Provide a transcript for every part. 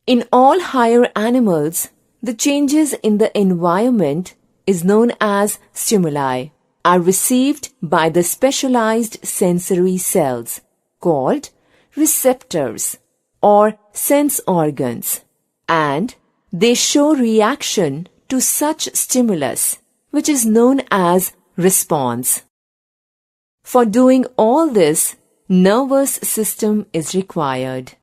In all higher animals, the changes in the environment is known as stimuli are received by the specialized sensory cells called receptors or sense organs, and they show reaction to such stimulus, which is known as response. For doing all this, nervous system is required.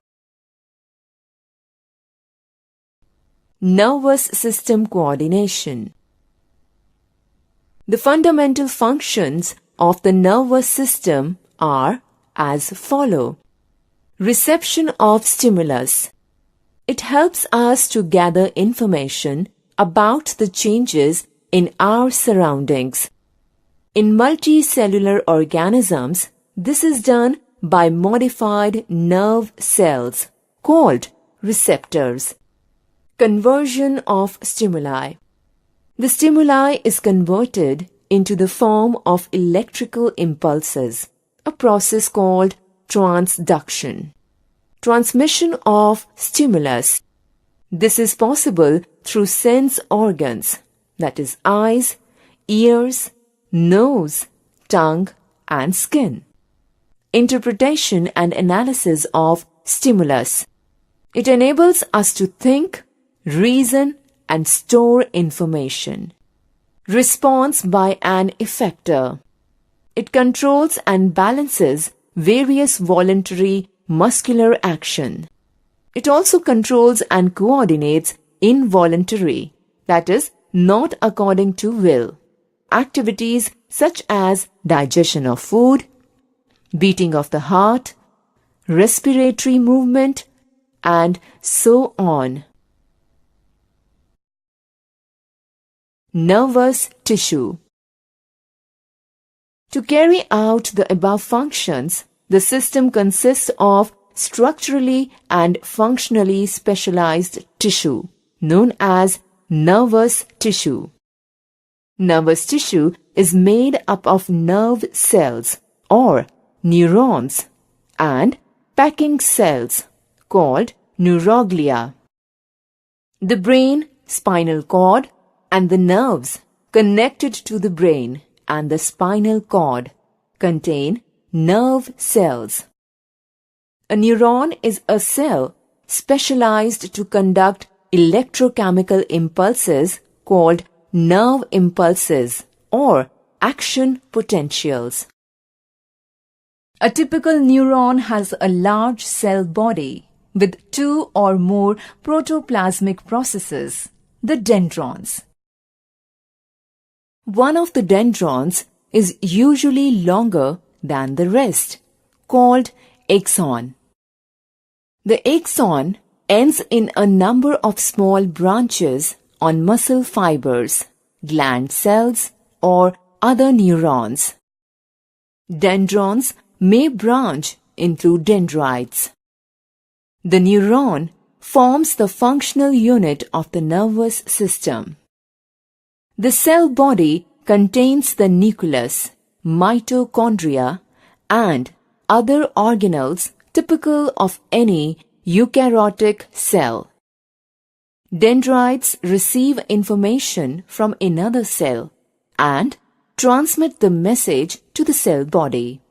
Nervous system coordination. The fundamental functions of the nervous system are as follow. Reception of stimulus. It helps us to gather information about the changes in our surroundings. In multicellular organisms, this is done by modified nerve cells called receptors. Conversion of stimuli. The stimuli is converted into the form of electrical impulses, a process called transduction. Transmission of stimulus. This is possible through sense organs, that is eyes, ears, nose, tongue, and skin. Interpretation and analysis of stimulus. It enables us to think, reason, and store information. Response by an effector. It controls and balances various voluntary muscular action. It also controls and coordinates involuntary, that is, not according to will, activities such as digestion of food, beating of the heart, respiratory movement, and so on. Nervous tissue. To carry out the above functions, the system consists of structurally and functionally specialized tissue, known as nervous tissue. Nervous tissue is made up of nerve cells or neurons and packing cells called neuroglia. The brain, spinal cord, and the nerves connected to the brain and the spinal cord contain nerve cells. A neuron is a cell specialized to conduct electrochemical impulses called nerve impulses or action potentials. A typical neuron has a large cell body with 2 or more protoplasmic processes, the dendrons. One of the dendrons is usually longer than the rest, called axon. The axon ends in a number of small branches on muscle fibers, gland cells, or other neurons. Dendrons may branch into dendrites. The neuron forms the functional unit of the nervous system. The cell body contains the nucleus, mitochondria, and other organelles typical of any eukaryotic cell. Dendrites receive information from another cell and transmit the message to the cell body.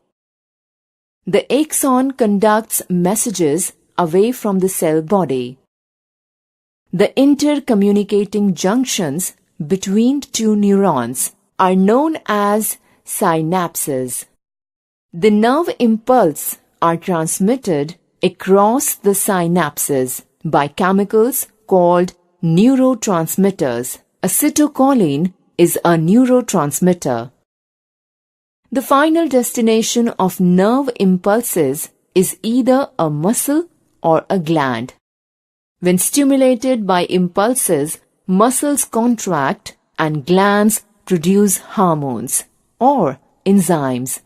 The axon conducts messages away from the cell body. The intercommunicating junctions between 2 neurons are known as synapses. The nerve impulses are transmitted across the synapses by chemicals called neurotransmitters. Acetylcholine is a neurotransmitter. The final destination of nerve impulses is either a muscle or a gland. When stimulated by impulses, muscles contract and glands produce hormones or enzymes.